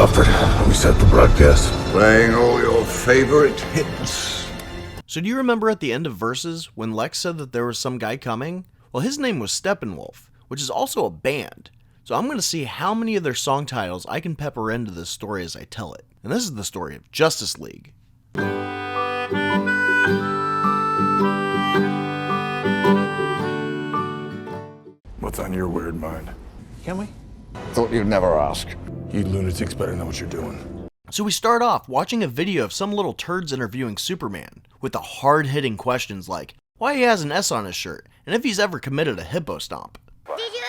Alfred. We set the broadcast. Playing all your favorite hits. So do you remember at the end of Versus when Lex said that there was some guy coming? Well, his name was Steppenwolf, which is also a band. So I'm going to see how many of their song titles I can pepper into this story as I tell it. And this is the story of Justice League. What's on your weird mind? Can we? Thought you'd never ask. You lunatics better know what you're doing. So we start off watching a video of some little turds interviewing Superman with the hard-hitting questions like why he has an S on his shirt and if he's ever committed a hippo stomp. Did you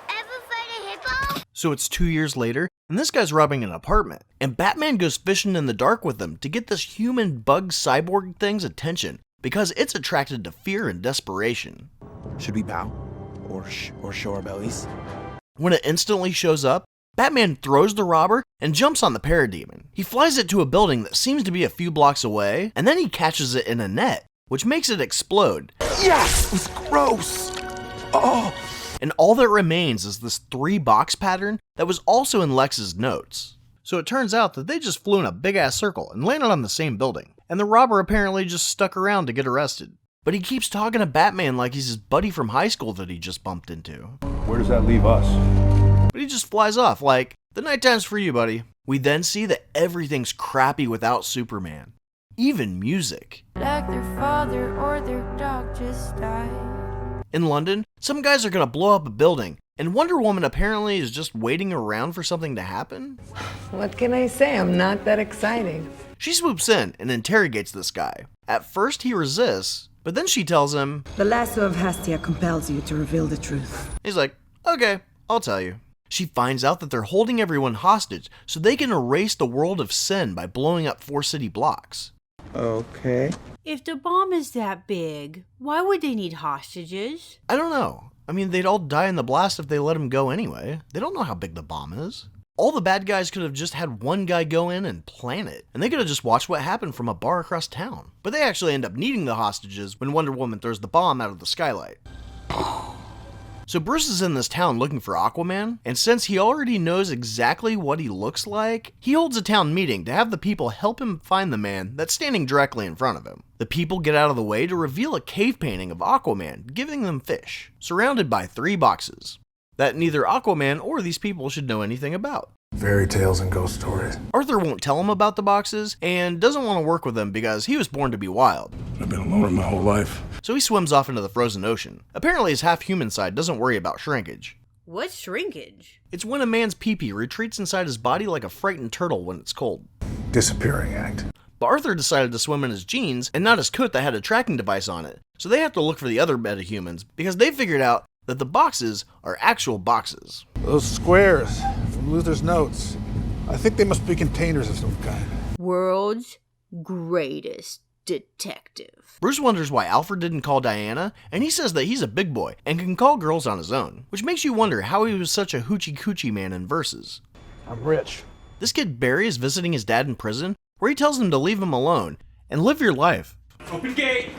ever fight a hippo? So it's 2 years later and this guy's robbing an apartment and Batman goes fishing in the dark with him to get this human bug cyborg thing's attention because it's attracted to fear and desperation. Should we bow? Or show our bellies? When it instantly shows up, Batman throws the robber and jumps on the parademon. He flies it to a building that seems to be a few blocks away, and then he catches it in a net, which makes it explode. Yes! It was gross! Oh! And all that remains is this 3-box pattern that was also in Lex's notes. So it turns out that they just flew in a big-ass circle and landed on the same building, and the robber apparently just stuck around to get arrested. But he keeps talking to Batman like he's his buddy from high school that he just bumped into. Where does that leave us? But he just flies off like, the nighttime's for you, buddy. We then see that everything's crappy without Superman. Even music. Like their father or their dog just died. In London, some guys are gonna blow up a building, and Wonder Woman apparently is just waiting around for something to happen. What can I say? I'm not that exciting. She swoops in and interrogates this guy. At first he resists, but then she tells him, The lasso of Hastia compels you to reveal the truth. he's like, okay, I'll tell you. She finds out that they're holding everyone hostage so they can erase the world of sin by blowing up 4 city blocks. Okay. If the bomb is that big, why would they need hostages? I don't know. I mean, they'd all die in the blast if they let him go anyway. They don't know how big the bomb is. All the bad guys could have just had one guy go in and plant it, and they could have just watched what happened from a bar across town. But they actually end up needing the hostages when Wonder Woman throws the bomb out of the skylight. So Bruce is in this town looking for Aquaman, and since he already knows exactly what he looks like, he holds a town meeting to have the people help him find the man that's standing directly in front of him. The people get out of the way to reveal a cave painting of Aquaman, giving them fish, surrounded by 3 boxes, that neither Aquaman or these people should know anything about. Fairy tales and ghost stories. Arthur won't tell him about the boxes, and doesn't want to work with them because he was born to be wild. I've been alone my whole life. So he swims off into the frozen ocean. Apparently his half-human side doesn't worry about shrinkage. What's shrinkage? It's when a man's pee-pee retreats inside his body like a frightened turtle when it's cold. Disappearing act. But Arthur decided to swim in his jeans and not his coat that had a tracking device on it, so they have to look for the other metahumans because they figured out that the boxes are actual boxes. Those squares from Luther's notes. I think they must be containers of some kind. World's greatest detective. Bruce wonders why Alfred didn't call Diana, and he says that he's a big boy and can call girls on his own, which makes you wonder how he was such a hoochie coochie man in Versus. I'm rich. This kid Barry is visiting his dad in prison, where he tells him to leave him alone and live your life. Open gate!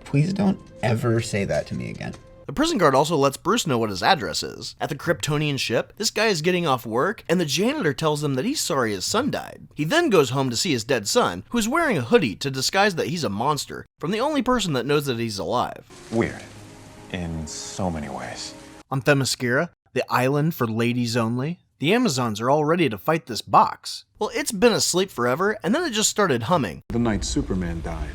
Please don't ever say that to me again. The prison guard also lets Bruce know what his address is. At the Kryptonian ship, this guy is getting off work, and the janitor tells him that he's sorry his son died. He then goes home to see his dead son, who is wearing a hoodie to disguise that he's a monster, from the only person that knows that he's alive. Weird. In so many ways. On Themyscira, the island for ladies only, the Amazons are all ready to fight this box. Well, it's been asleep forever, and then it just started humming. The night Superman died.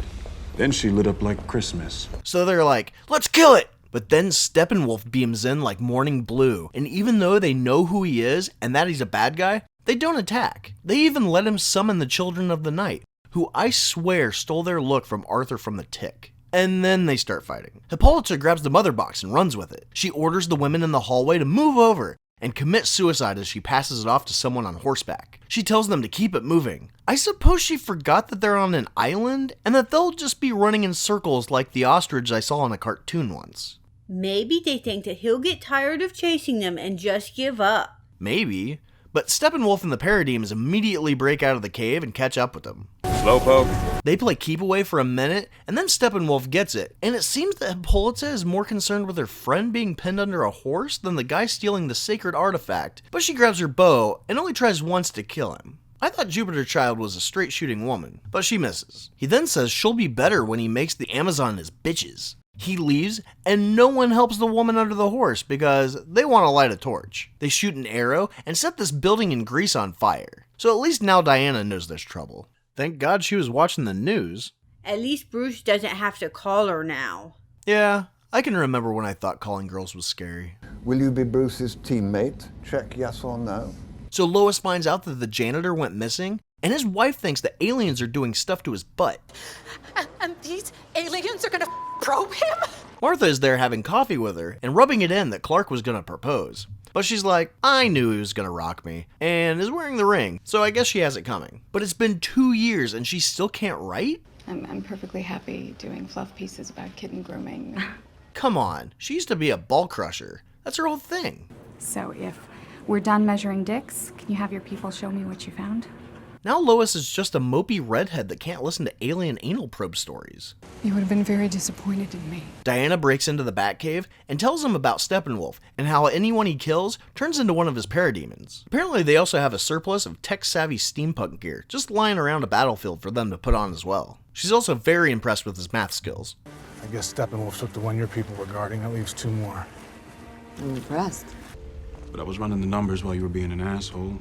Then she lit up like Christmas. So they're like, let's kill it! But then Steppenwolf beams in like morning blue, and even though they know who he is and that he's a bad guy, they don't attack. They even let him summon the Children of the Night, who I swear stole their look from Arthur from the Tick. And then they start fighting. Hippolyta grabs the mother box and runs with it. She orders the women in the hallway to move over and commit suicide as she passes it off to someone on horseback. She tells them to keep it moving. I suppose she forgot that they're on an island and that they'll just be running in circles like the ostrich I saw in a cartoon once. Maybe they think that he'll get tired of chasing them and just give up. Maybe. But Steppenwolf and the Parademons immediately break out of the cave and catch up with them. Slowpoke. They play keep away for a minute, and then Steppenwolf gets it. And it seems that Hippolyta is more concerned with her friend being pinned under a horse than the guy stealing the sacred artifact. But she grabs her bow and only tries once to kill him. I thought Jupiter Child was a straight shooting woman, but she misses. He then says she'll be better when he makes the Amazon his bitches. He leaves, and no one helps the woman under the horse because they want to light a torch. They shoot an arrow and set this building in Greece on fire. So at least now Diana knows there's trouble. Thank God she was watching the news. At least Bruce doesn't have to call her now. Yeah, I can remember when I thought calling girls was scary. Will you be Bruce's teammate? Check yes or no. So Lois finds out that the janitor went missing, and his wife thinks that aliens are doing stuff to his butt. And these aliens are gonna probe him? Martha is there having coffee with her and rubbing it in that Clark was gonna propose. But she's like, I knew he was gonna rock me, and is wearing the ring, so I guess she has it coming. But it's been 2 years and she still can't write? I'm perfectly happy doing fluff pieces about kitten grooming. Come on, she used to be a ball crusher. That's her whole thing. So if we're done measuring dicks, can you have your people show me what you found? Now Lois is just a mopey redhead that can't listen to alien anal probe stories. You would have been very disappointed in me. Diana breaks into the Batcave and tells him about Steppenwolf and how anyone he kills turns into one of his parademons. Apparently they also have a surplus of tech-savvy steampunk gear just lying around a battlefield for them to put on as well. She's also very impressed with his math skills. I guess Steppenwolf took the one your people were guarding. That leaves 2 more. I'm impressed. But I was running the numbers while you were being an asshole.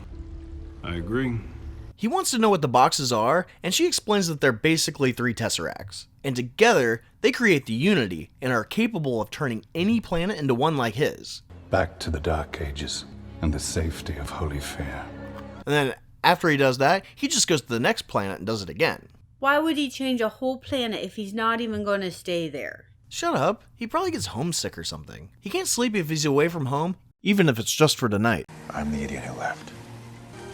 I agree. He wants to know what the boxes are, and she explains that they're basically 3 Tesseracts. And together, they create the Unity and are capable of turning any planet into one like his. Back to the Dark Ages and the safety of Holy Fear. And then, after he does that, he just goes to the next planet and does it again. Why would he change a whole planet if he's not even going to stay there? Shut up. He probably gets homesick or something. He can't sleep if he's away from home, even if it's just for tonight. I'm the idiot who left.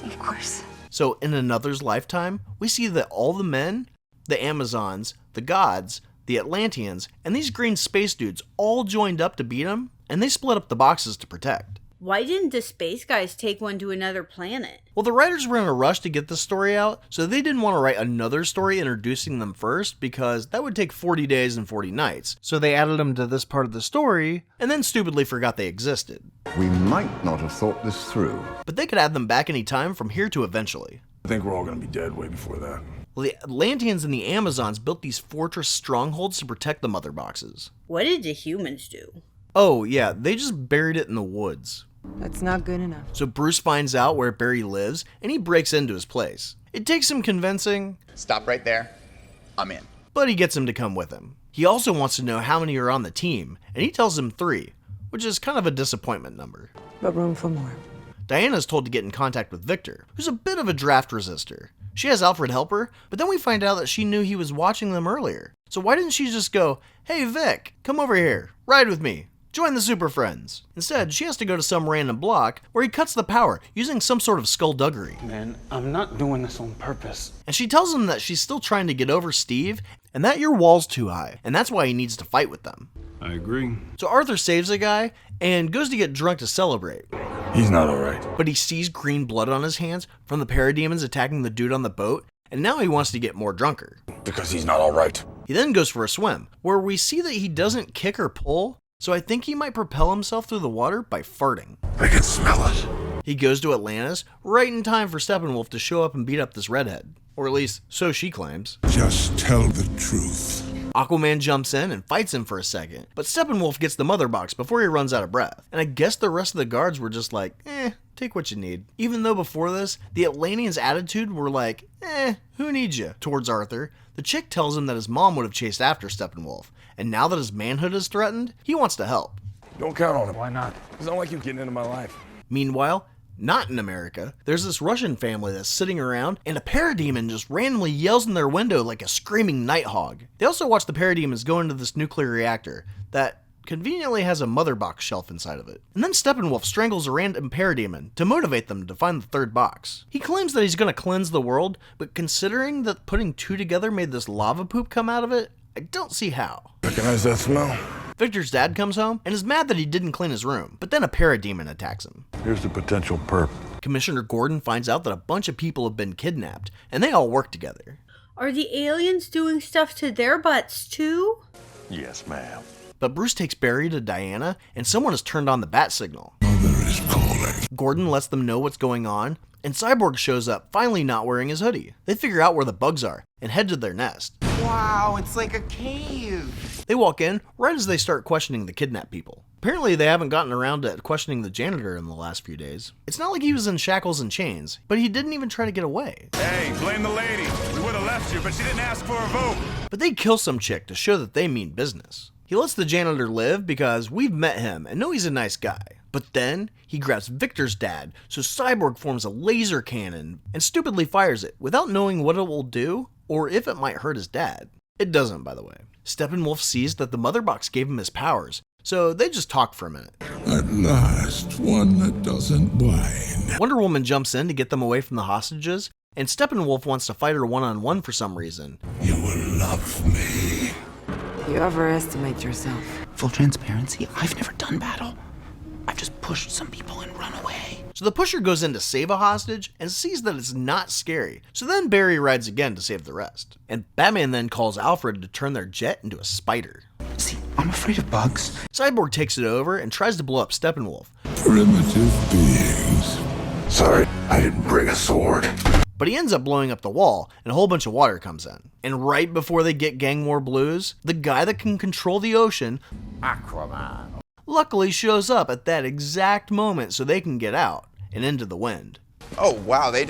Of course. So in another's lifetime, we see that all the men, the Amazons, the gods, the Atlanteans, and these green space dudes all joined up to beat him, and they split up the boxes to protect. Why didn't the space guys take one to another planet? Well, the writers were in a rush to get this story out, so they didn't want to write another story introducing them first, because that would take 40 days and 40 nights. So they added them to this part of the story, and then stupidly forgot they existed. We might not have thought this through. But they could add them back any time from here to eventually. I think we're all gonna be dead way before that. Well, the Atlanteans and the Amazons built these fortress strongholds to protect the mother boxes. What did the humans do? Oh, yeah, they just buried it in the woods. That's not good enough. So Bruce finds out where Barry lives, and he breaks into his place. It takes some convincing. Stop right there. I'm in. But he gets him to come with him. He also wants to know how many are on the team, and he tells him 3, which is kind of a disappointment number. But room for more. Diana's told to get in contact with Victor, who's a bit of a draft resistor. She has Alfred help her, but then we find out that she knew he was watching them earlier. So why didn't she just go, hey Vic, come over here, ride with me. Join the Super Friends. Instead, she has to go to some random block where he cuts the power using some sort of skullduggery. Man, I'm not doing this on purpose. And she tells him that she's still trying to get over Steve and that your wall's too high, and that's why he needs to fight with them. I agree. So Arthur saves a guy and goes to get drunk to celebrate. He's not alright. But he sees green blood on his hands from the parademons attacking the dude on the boat, and now he wants to get more drunker. Because he's not alright. He then goes for a swim, where we see that he doesn't kick or pull, so I think he might propel himself through the water by farting. I can smell it. He goes to Atlantis right in time for Steppenwolf to show up and beat up this redhead. Or at least, so she claims. Just tell the truth. Aquaman jumps in and fights him for a second, but Steppenwolf gets the mother box before he runs out of breath. And I guess the rest of the guards were just like, take what you need. Even though before this, the Atlanteans' attitude were like, who needs you? Towards Arthur, the chick tells him that his mom would have chased after Steppenwolf, and now that his manhood is threatened, he wants to help. Don't count on it. Why not? It's not like you getting into my life. Meanwhile, not in America, there's this Russian family that's sitting around, and a parademon just randomly yells in their window like a screaming nighthawk. They also watch the parademons go into this nuclear reactor that conveniently has a mother box shelf inside of it. And then Steppenwolf strangles a random parademon to motivate them to find the 3rd box. He claims that he's going to cleanse the world, but considering that putting 2 together made this lava poop come out of it, I don't see how. Recognize that smell? Victor's dad comes home and is mad that he didn't clean his room, but then a parademon attacks him. Here's the potential perp. Commissioner Gordon finds out that a bunch of people have been kidnapped, and they all work together. Are the aliens doing stuff to their butts too? Yes, ma'am. But Bruce takes Barry to Diana, and someone has turned on the bat signal. Mother is calling. Gordon lets them know what's going on, And Cyborg shows up, finally not wearing his hoodie. They figure out where the bugs are and head to their nest. Wow, it's like a cave. They walk in right as they start questioning the kidnapped people. Apparently they haven't gotten around to questioning the janitor in the last few days. It's not like he was in shackles and chains, but he didn't even try to get away. Hey, blame the lady. We would have left you, but she didn't ask for a vote. But they kill some chick to show that they mean business. He lets the janitor live because we've met him and know he's a nice guy. But then he grabs Victor's dad, so Cyborg forms a laser cannon and stupidly fires it without knowing what it will do or if it might hurt his dad. It doesn't, by the way. Steppenwolf sees that the mother box gave him his powers, so they just talk for a minute. At last, one that doesn't whine. Wonder Woman jumps in to get them away from the hostages, and Steppenwolf wants to fight her one-on-one for some reason. You will love me. You overestimate yourself. Full transparency, I've never done battle. I've just pushed some people and run away. So the pusher goes in to save a hostage and sees that it's not scary. So then Barry rides again to save the rest. And Batman then calls Alfred to turn their jet into a spider. See, I'm afraid of bugs. Cyborg takes it over and tries to blow up Steppenwolf. Primitive beings. Sorry, I didn't bring a sword. But he ends up blowing up the wall, and a whole bunch of water comes in. And right before they get gang war blues, the guy that can control the ocean, Aquaman. luckily shows up at that exact moment so they can get out and into the wind. Oh wow, they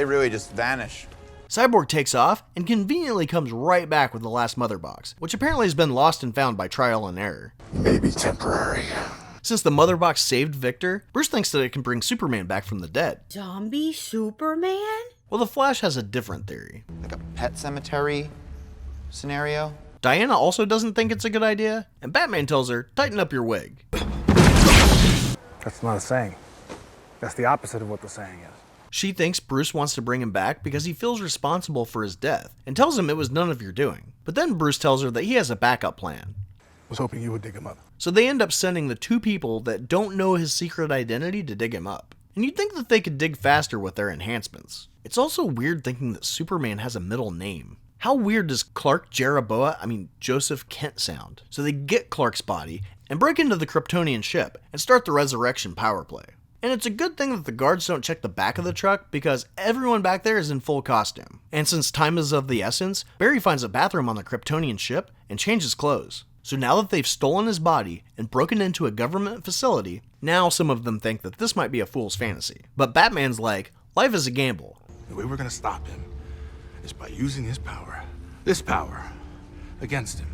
really just vanish. Cyborg takes off and conveniently comes right back with the last mother box, which apparently has been lost and found by trial and error. Maybe temporary. Since the mother box saved Victor, Bruce thinks that it can bring Superman back from the dead. Zombie Superman? Well, the Flash has a different theory. Like a pet cemetery scenario? Diana also doesn't think it's a good idea, and Batman tells her, tighten up your wig. That's not a saying. That's the opposite of what the saying is. She thinks Bruce wants to bring him back because he feels responsible for his death, and tells him it was none of your doing. But then Bruce tells her that he has a backup plan. Was hoping you would dig him up. So they end up sending the two people that don't know his secret identity to dig him up. And you'd think that they could dig faster with their enhancements. It's also weird thinking that Superman has a middle name. How weird does Joseph Kent sound? So they get Clark's body and break into the Kryptonian ship and start the resurrection power play. And it's a good thing that the guards don't check the back of the truck because everyone back there is in full costume. And since time is of the essence, Barry finds a bathroom on the Kryptonian ship and changes clothes. So now that they've stolen his body and broken into a government facility, now some of them think that this might be a fool's fantasy. But Batman's like, life is a gamble. The way we're gonna stop him is by using his power, this power, against him.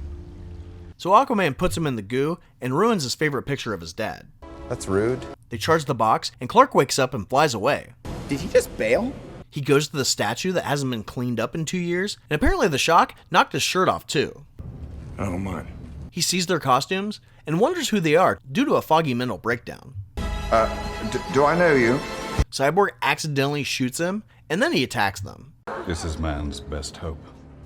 So Aquaman puts him in the goo and ruins his favorite picture of his dad. That's rude. They charge the box and Clark wakes up and flies away. Did he just bail? He goes to the statue that hasn't been cleaned up in 2 years, and apparently the shock knocked his shirt off too. I don't mind. He sees their costumes and wonders who they are due to a foggy mental breakdown. Do I know you? Cyborg accidentally shoots him, and then he attacks them. This is man's best hope.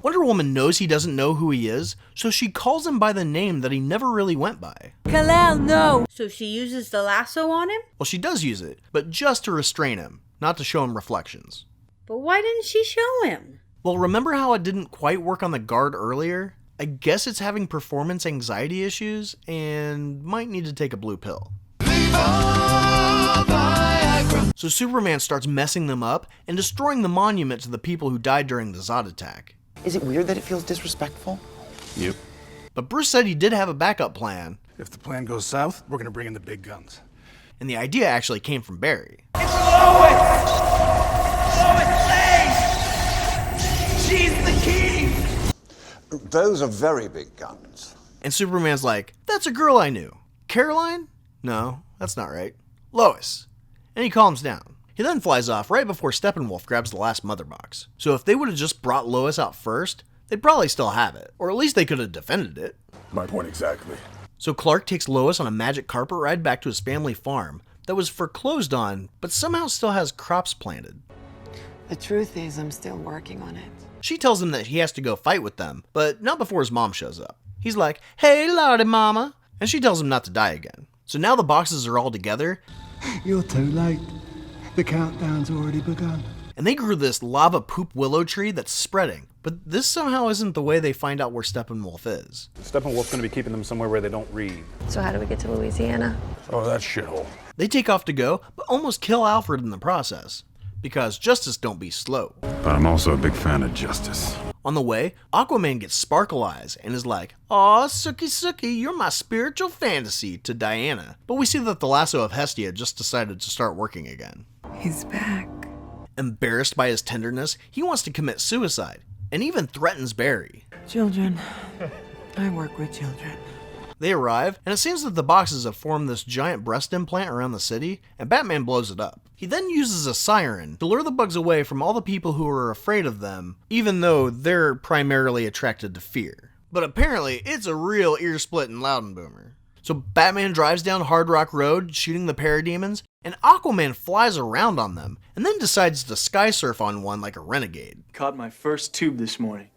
Wonder Woman knows he doesn't know who he is, so she calls him by the name that he never really went by. Kal-El, no! So she uses the lasso on him? Well, she does use it, but just to restrain him, not to show him reflections. But why didn't she show him? Well, remember how it didn't quite work on the guard earlier? I guess it's having performance anxiety issues and might need to take a blue pill. So Superman starts messing them up and destroying the monument to the people who died during the Zod attack. Is it weird that it feels disrespectful? Yep. But Bruce said he did have a backup plan. If the plan goes south, we're gonna bring in the big guns. And the idea actually came from Barry. It's Lois! Lois Lane! She's the key! Those are very big guns. And Superman's like, that's a girl I knew. Caroline? No, that's not right. Lois. And he calms down. He then flies off right before Steppenwolf grabs the last mother box. So if they would have just brought Lois out first, they'd probably still have it. Or at least they could have defended it. My point exactly. So Clark takes Lois on a magic carpet ride back to his family farm that was foreclosed on, but somehow still has crops planted. The truth is, I'm still working on it. She tells him that he has to go fight with them, but not before his mom shows up. He's like, hey, Lordy Mama. And she tells him not to die again. So now the boxes are all together. You're too late. The countdown's already begun. And they grew this lava poop willow tree that's spreading. But this somehow isn't the way they find out where Steppenwolf is. Steppenwolf's gonna be keeping them somewhere where they don't read. So how do we get to Louisiana? Oh, that shithole. They take off to go, but almost kill Alfred in the process. because Josstice don't be slow. But I'm also a big fan of Justice. On the way, Aquaman gets sparkle eyes and is like, "Aw, Sookie Sookie, you're my spiritual fantasy," to Diana. But we see that the lasso of Hestia just decided to start working again. He's back. Embarrassed by his tenderness, he wants to commit suicide, and even threatens Barry. Children. I work with children. They arrive, and it seems that the boxes have formed this giant breast implant around the city, and Batman blows it up. He then uses a siren to lure the bugs away from all the people who are afraid of them, even though they're primarily attracted to fear. But apparently, it's a real ear-splitting Loudenboomer. So Batman drives down Hard Rock Road, shooting the parademons, and Aquaman flies around on them, and then decides to sky surf on one like a renegade. Caught my first tube this morning.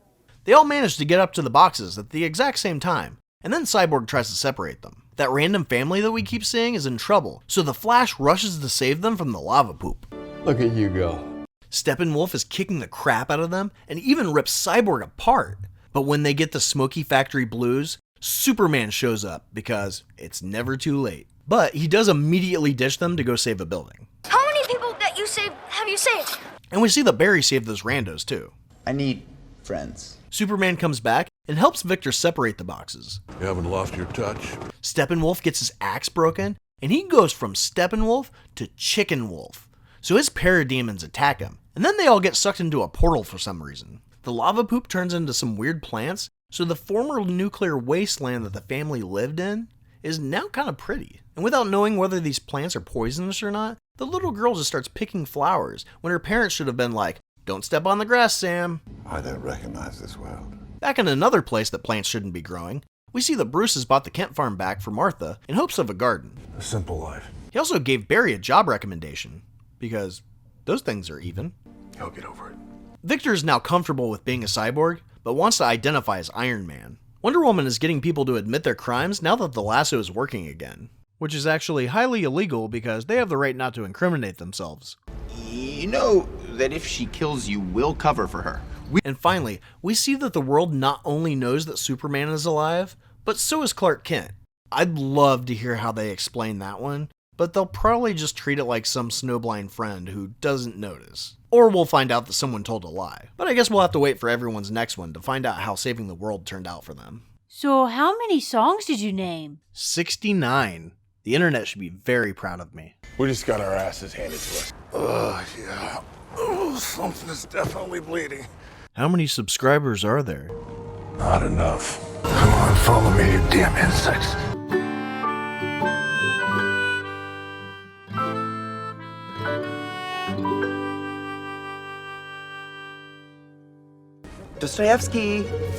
They all manage to get up to the boxes at the exact same time, and then Cyborg tries to separate them. That random family that we keep seeing is in trouble, so the Flash rushes to save them from the lava poop. Look at you go. Steppenwolf is kicking the crap out of them and even rips Cyborg apart. But when they get the Smoky Factory blues, Superman shows up because it's never too late. But he does immediately ditch them to go save a building. How many people that you saved have you saved? And we see that Barry saved those randos too. I need friends. Superman comes back and helps Victor separate the boxes. You haven't lost your touch. Steppenwolf gets his axe broken, and he goes from Steppenwolf to Chicken Wolf. So his parademons attack him, and then they all get sucked into a portal for some reason. The lava poop turns into some weird plants, so the former nuclear wasteland that the family lived in is now kind of pretty. And without knowing whether these plants are poisonous or not, the little girl just starts picking flowers when her parents should have been like, "Don't step on the grass, Sam." I don't recognize this world. Back in another place that plants shouldn't be growing, we see that Bruce has bought the Kent farm back for Martha in hopes of a garden. A simple life. He also gave Barry a job recommendation, because those things are even. He'll get over it. Victor is now comfortable with being a cyborg, but wants to identify as Iron Man. Wonder Woman is getting people to admit their crimes now that the lasso is working again, which is actually highly illegal because they have the right not to incriminate themselves. You know that if she kills you, we'll cover for her. And finally, we see that the world not only knows that Superman is alive, but so is Clark Kent. I'd love to hear how they explain that one, but they'll probably just treat it like some snowblind friend who doesn't notice. Or we'll find out that someone told a lie. But I guess we'll have to wait for everyone's next one to find out how saving the world turned out for them. So how many songs did you name? 69. The internet should be very proud of me. We just got our asses handed to us. Yeah. Oh, something is definitely bleeding. How many subscribers are there? Not enough. Come on, follow me, you damn insects. Dostoevsky.